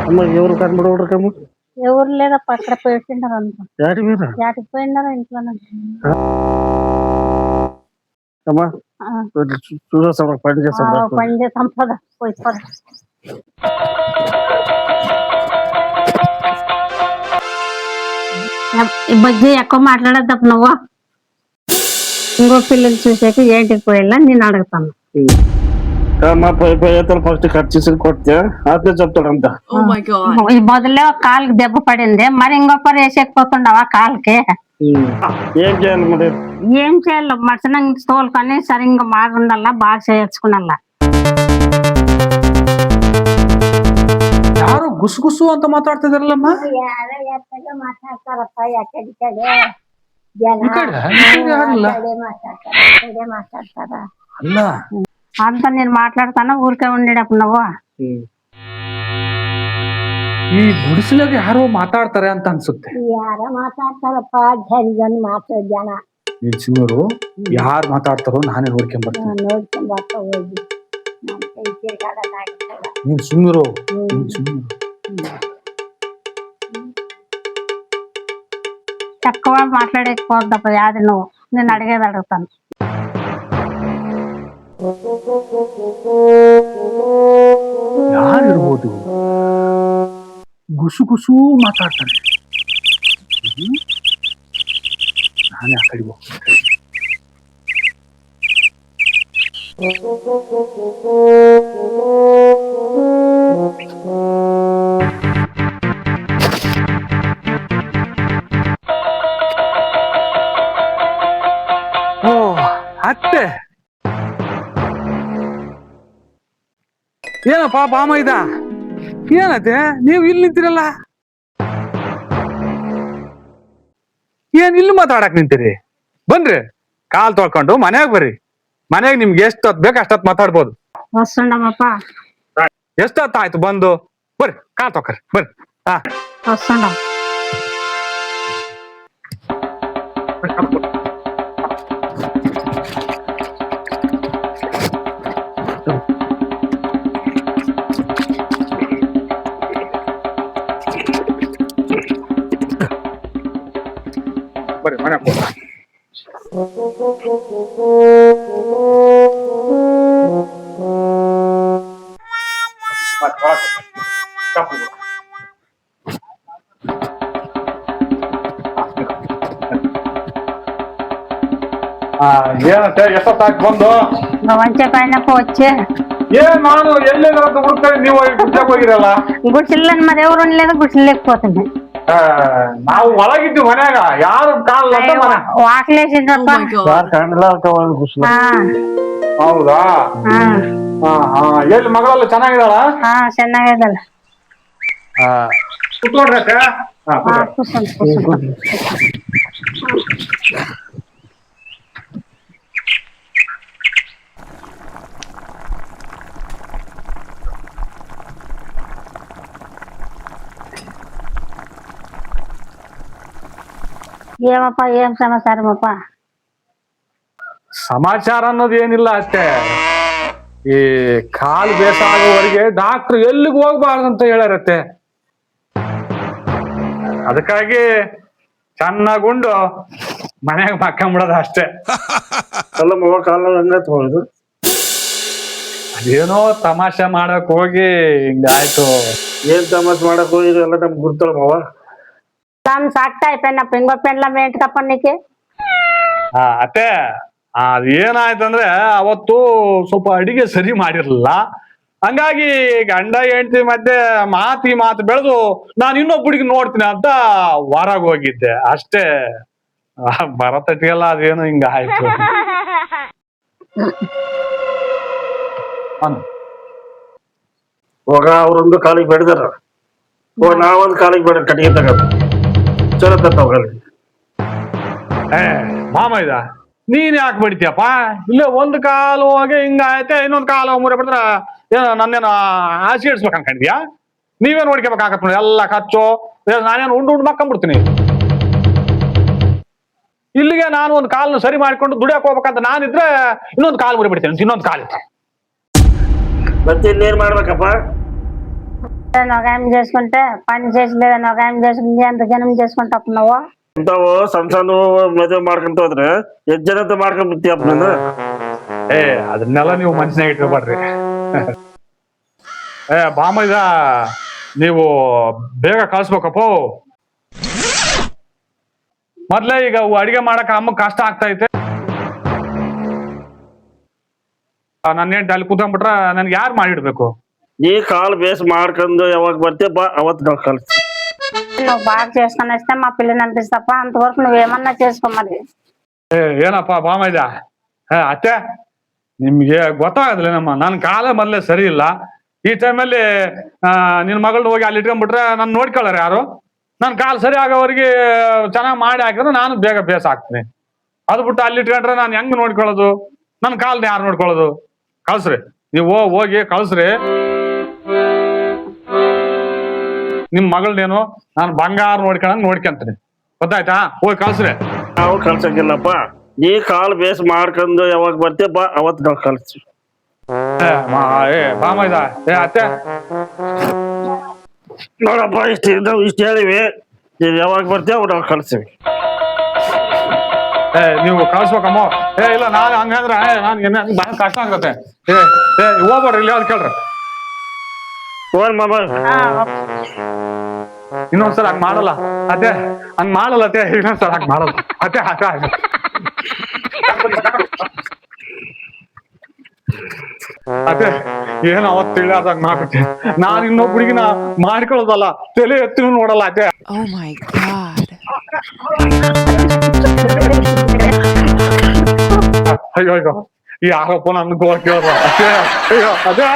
అమ్మ ఎవరు కనబడరు కమ్మ ఎవరు లేదప్ప అక్కడ పెట్టిండారు అంతా యాటి మీద యాటికి పోయినారు ఇంట్లోనే అమ్మా చూసేస్తాం పని చేస్తాం పని చేస్తాం పద పోయి పద ఈ బజ్జి ఎక్కువ మాట్లాడద్దప్ప నువ్వు ఇంకో పిల్లలు చూసాక ఏంటికి పోయేలా నేను అడుగుతాను ఫస్ట్ కట్ చేసి కొడితే అదే చెప్తాడంత ఈ మొదలే కాలుకి దెబ్బ పడింది మరి ఇంకొకరు వేసేకపోతుండవా కాలుకి ఏం చేయాలి మరి ఏం చేయాలి మసనం తోలుకొని సరిగ్గా బాగుండాలా బాగా చేర్చుకున్నలా ಯಾರು ಗುಸು ಗುಸು ಅಂತ ಮಾತಾಡ್ತಿದಾರಲ್ಲಮ್ಮ ಮಾತಾಡ್ತಾರಪ್ಪ ಮಾತಾಡ್ತಾರ ಅಲ್ಲ ಅಂತ ನೀನ್ ಮಾತಾಡ್ತಾನ ಊರ್ಕೆ ಉಂಡಿಡಪ್ಪ ನಾವು ಈ ಗುಡಿಸಲಾಗ ಯಾರೋ ಮಾತಾಡ್ತಾರೆ ಅಂತ ಅನ್ಸುತ್ತೆ ಯಾರ ಮಾತಾಡ್ತಾರಪ್ಪ ಜನ ಮಾತಾಡ್ ಜನ ನೀನ್ ಸುಮ್ಮರು ಯಾರು ಮಾತಾಡ್ತಾರೋ ನಾನೇ ನೋಡ್ಕೊಂಡ್ ಬರ್ತೀನಿ ನೋಡ್ಕೊಂಡ್ ಬರ್ತಾ ಹೋಗಿ ನೀನ್ ಸುಮ್ಮರು తక్కువ మాట్లాడేకపోద్దప్ప యాది నువ్వు నేను అడిగేది అడుగుతాను ಯಾರಿರ್ಬೋದು ಗುಸು ಗುಸು ಮಾತಾಡ್ತಾನೆ ನಾನೇ ಆ ಕಡೆ ಹೋಗ್ತೀನಿ ಓ ಅತ್ತೆ ಏನಪ್ಪ ಬಾಮ ಇದ ಏನತ್ತೆ ನೀವು ಇಲ್ಲಿ ನಿಂತಿರಲ್ಲ ಏನ್ ಇಲ್ಲಿ ಮಾತಾಡಕ್ ನಿಂತೀರಿ ಬನ್ರಿ ಕಾಲ್ ತೊಳ್ಕೊಂಡು ಮನ್ಯಾಗ ಬರ್ರಿ ಮನ್ಯಾಗ ನಿಮ್ಗೆ ಎಷ್ಟೊತ್ ಬೇಕು ಅಷ್ಟೊತ್ ಮಾತಾಡ್ಬೋದು వస్తుండమ్మప్ప ಎಷ್ಟೊತ್ತ ಆಯ್ತು ಬಂದು ಬರ್ರಿ ಕಾಲ್ ತೊಳ್ಕರಿ ಬರ್ರಿ ಹಾ వస్తుండం ಬರ್ರಿ ಮನ್ಯಾಗ ಏನಂತೆ ಎಷ್ಟೊತ್ತಾಯ್ತು ಬಂದು వంచే పైనప్ప వచ్చే ಏನ್ ನಾನು ಎಲ್ಲಿಂದ ಹುಡುಕ್ತಾರೆ ನೀವು ಗುಡ್ಡಕ್ಕೆ ಹೋಗಿರಲ್ಲ గుడిసెల్లని మరి ఎవరు ఉండలేదు గుడిసెలు లేకపోతుంది ನಾವು ಒಳಗಿದ್ದು ಮನ್ಯಾಗ ಯಾರು ಕಾಲ್ వాకలేసిండ్రప్ప ಹೌದಾ ಎಲ್ಲಿ ಮಗಳೆಲ್ಲ ಚೆನ್ನಾಗಿದಾಳ ಚೆನ್ನಾಗಿದಲ್ಲ ಕುತ್ಕೊಂಡ್ರಕ್ಕ కూర్చోండి కూర్చోండి ఏమప్ప ఏం సమాచారమప్ప ಸಮಾಚಾರ ಅನ್ನೋದು ಏನಿಲ್ಲ ಅಷ್ಟೇ ಈ ಕಾಲು ಬೇಸಾಗುವವರೆಗೆ ಡಾಕ್ಟರ್ ಎಲ್ಲಿಗೆ ಹೋಗ್ಬಾರ್ದಂತ ಹೇಳ್ಯಾರತ್ತೆ ಅದಕ್ಕಾಗಿ ಚೆನ್ನಾಗುಂಡು ಮನ್ಯಾಗ ಮಕ್ಕಂಬಿಡೋದು ಅಷ್ಟೇ ಅಲ್ಲ ಮಗ ಕಾಲ ಹಂಗ ತಗೊಳ್ಳೋದು ಅದೇನೋ ತಮಾಷೆ ಮಾಡಕ್ ಹೋಗಿ ಹಿಂಗಾಯ್ತು ಏನ್ ತಮಾಷೆ ಮಾಡಕ್ ಹೋಗಿರಿ ಎಲ್ಲ ನಮ್ಗೆ ಗುರ್ತಳ ಮಾವ సాక్తా అయిపోయినప్పుడు ఇంకో పెండ్ల ఏంటికప్ప నీకు ಅತ್ತೆ ಅದೇನಾಯ್ತಂದ್ರೆ ಅವತ್ತು ಸ್ವಲ್ಪ ಅಡಿಗೆ ಸರಿ ಮಾಡಿರ್ಲಿಲ್ಲ ಹಂಗಾಗಿ ಗಂಡ ಹೆಂಡತಿ ಮಧ್ಯೆ ಮಾತು ಬೆಳೆದು ನಾನು ಇನ್ನೊಬ್ಬಡಿಗೆ ನೋಡ್ತೀನಿ ಅಂತ ಹೊರಗೆ ಹೋಗಿದ್ದೆ ಅಷ್ಟೇ ಬರತಟ್ಟಿಗೆಲ್ಲ ಅದೇನು ಹಿಂಗ ಆಯ್ತು ಹೋಗ ಅವ್ರೊಂದು ಕಾಲಿಗೆ ಬೆಳೆದಾರ ನಾವೊಂದು ಕಾಲಿಗೆ ಬೆಡ ಕಟ್ಟಿಗೆ ತಗೋದು ಚಲೋ ತಗೋಳಿ ಮಾಮ ಇದ ನೀನ್ ಯಾಕೆ ಬಡಿತೀಯಪ್ಪ ಇಲ್ಲ ಒಂದ್ ಕಾಲು ಹೋಗಿ ಹಿಂಗ ಆಯ್ತೆ ಇನ್ನೊಂದ್ ಕಾಲು ಮೂರ ಬಿಡ್ರ ಏನೋ ನನ್ನೇನು ಆಸೆ ಇಡ್ಸ್ಬೇಕು ಅನ್ಕೊಂಡಿದ್ಯಾ ನೀವೇ ನೋಡ್ಕೋಬೇಕಾಗತ್ ನೋಡಿ ಎಲ್ಲ ಖರ್ಚು ನಾನೇನು ಉಂಡು ಮಕ್ಕಂಬಿಡ್ತೀನಿ ಇಲ್ಲಿಗೆ ನಾನು ಒಂದು ಕಾಲನ್ನು ಸರಿ ಮಾಡ್ಕೊಂಡು ದುಡಿಯಕ್ ಹೋಗ್ಬೇಕಂತ ನಾನಿದ್ರೆ ಇನ್ನೊಂದು ಕಾಲು ಮುರಿ ಬಿಡ್ತೇನೆ ಇನ್ನೊಂದು ಕಾಲು ಇತ್ತು ಮತ್ತೆ ಇನ್ನೇನ್ ಮಾಡ್ಬೇಕಪ್ಪ లేదని ఒక ఆమె చేసుకుంటే పని చేసి లేదని ఒక ఆమె చేసుకుంటే ఎంత జనం చేసుకుంటావు నువ్వు ಇಂಥವು ಸಣ್ಣ ಸಣ್ಣ ಮದುವೆ ಮಾಡ್ಕೊಂತ ಹೋದ್ರೆ ಎಷ್ಟ್ ಜನ ಅಂತ ಮಾಡ್ಕೊಂಡ್ ಬಿಡ್ತೀಯಪ್ಪ ನೀನು ಅದನ್ನೆಲ್ಲ ನೀವು ಮನ್ಸಿನಾಗ ಇಟ್ಕೊಬೇಡ್ರಿ ಬಾಮೈದ ನೀವು ಬೇಗ ಕಳ್ಸ್ಬೇಕಪ್ಪ ಮೊದ್ಲೇ ಈಗ ಅಡಿಗೆ ಮಾಡಕ್ ಅಮ್ಮ ಕಷ್ಟ ಆಗ್ತೈತೆ ನನ್ನ ಹೆಂಡತಿ ಅಲ್ಲಿ ಕೂತ್ಕೊಂಡ್ಬಿಟ್ರ ನನ್ಗೆ ಯಾರು ಮಾಡಿಡ್ಬೇಕು ನೀ ಕಾಲ್ ಬೇಸ್ ಮಾಡ್ಕೊಂಡು ಯಾವಾಗ ಬರ್ತೀಯ ಬಾ ಅವತ್ ಕಳ್ಸಿ నువ్వు బాగా చేసుకొని వస్తే మా పిల్లని అనిపిస్తాప అంతవరకు నువ్వేమన్నా చేసుకో మరి ಏನಪ್ಪ ಬಾಮೈದ ಅತ್ತೆ ನಿಮ್ಗೆ ಗೊತ್ತಾಗದಿಲ್ಲನಮ್ಮ ನನ್ನ ಕಾಲ ಮೊದಲೇ ಸರಿ ಇಲ್ಲ ಈ ಟೈಮಲ್ಲಿ ನಿನ್ನ ಮಗಳನ್ನ ಹೋಗಿ ಅಲ್ಲಿ ಇಟ್ಕೊಂಡ್ಬಿಟ್ರೆ ನಾನು ನೋಡ್ಕೊಳ್ಳಾರ ಯಾರು ನನ್ನ ಕಾಲು ಸರಿ ಆಗೋವರೆಗೆ ಚೆನ್ನಾಗಿ ಮಾಡಿ ಹಾಕಿದ್ರೆ ನಾನು ಬೇಗ ಬೇಸ್ ಹಾಕ್ತೀನಿ ಅದು ಬಿಟ್ಟು ಅಲ್ಲಿ ಇಟ್ಕೊಂಡ್ರೆ ನಾನು ಹೆಂಗ್ ನೋಡ್ಕೊಳ್ಳೋದು ನನ್ನ ಕಾಲ್ನ ಯಾರು ನೋಡ್ಕೊಳ್ಳೋದು ಕಳ್ಸ್ರಿ ನೀವು ಹೋಗಿ ಕಳ್ಸ್ರಿ ನಿಮ್ ಮಗಳನ್ನೇನು ನಾನು ಬಂಗಾರ ನೋಡ್ಕೊಂತೀನಿ ಗೊತ್ತಾಯ್ತಾ ಹೋಗಿ ಕಳ್ಸ್ರಿ ನಾವು ಕಳ್ಸಂಗಿಲ್ಲಪ್ಪ ನೀ ಕಾಲ್ ಬೇಸ್ ಮಾಡ್ಕೊಂಡು ಯಾವಾಗ ಬರ್ತೀಯ ಬಾ ಅವತ್ ಕಳ್ಸಿ ಬಾಮೈದ ಅತ್ತೆ ನೋಡಪ್ಪ ಇಷ್ಟ ಹೇಳಿವಿ ನೀನ್ ಯಾವಾಗ ಬರ್ತೀಯ ನಾವು ಕಳ್ಸಿವಿ ನೀವು ಕಳ್ಸ್ಬೇಕಮ್ಮ ಇಲ್ಲ ನಾನು ಹಂಗಂದ್ರ ನಾನು ಬಹಳ ಕಷ್ಟ ಆಗತ್ತೆ ಹೋಗ್ಬೇಡ್ರಿ ಇಲ್ಲಿ ಯಾವ್ದು ಕೇಳ್ರಿ ಫೋನ್ ಮಾಮ ಇನ್ನೊಂದ್ಸಲ ಹಂಗ್ ಮಾಡಲ್ಲ ಅತ್ತೆ ಹಂಗ್ ಮಾಡಲ್ಲ ಅತ್ತೆ ಇನ್ನೊಂದ್ಸಲ ಹಂಗ್ ಮಾಡಲ್ಲ ಅತ್ತೆ ಅತ್ತೆ ಏನ್ ಅವತ್ತು ತಿಳಿಯಾದಂಗ್ ಮಾಡ್ಬಿಟ್ಟೆ ನಾನ್ ಇನ್ನೊಬ್ಬರಿಗೆ ಮಾಡ್ಕೊಳ್ಳೋದಲ್ಲ ತಲೆ ಎತ್ತಿ ನೋಡಲ್ಲ ಅತ್ತೆ Oh my God. ಅಯ್ಯೋ ಅಯ್ಯೋ ಯಾರಪ್ಪ ನನ್ ಗೋಳ ಕೇಳ್ದ ಅತ್ತೆ ಅಯ್ಯೋ ಅದೇ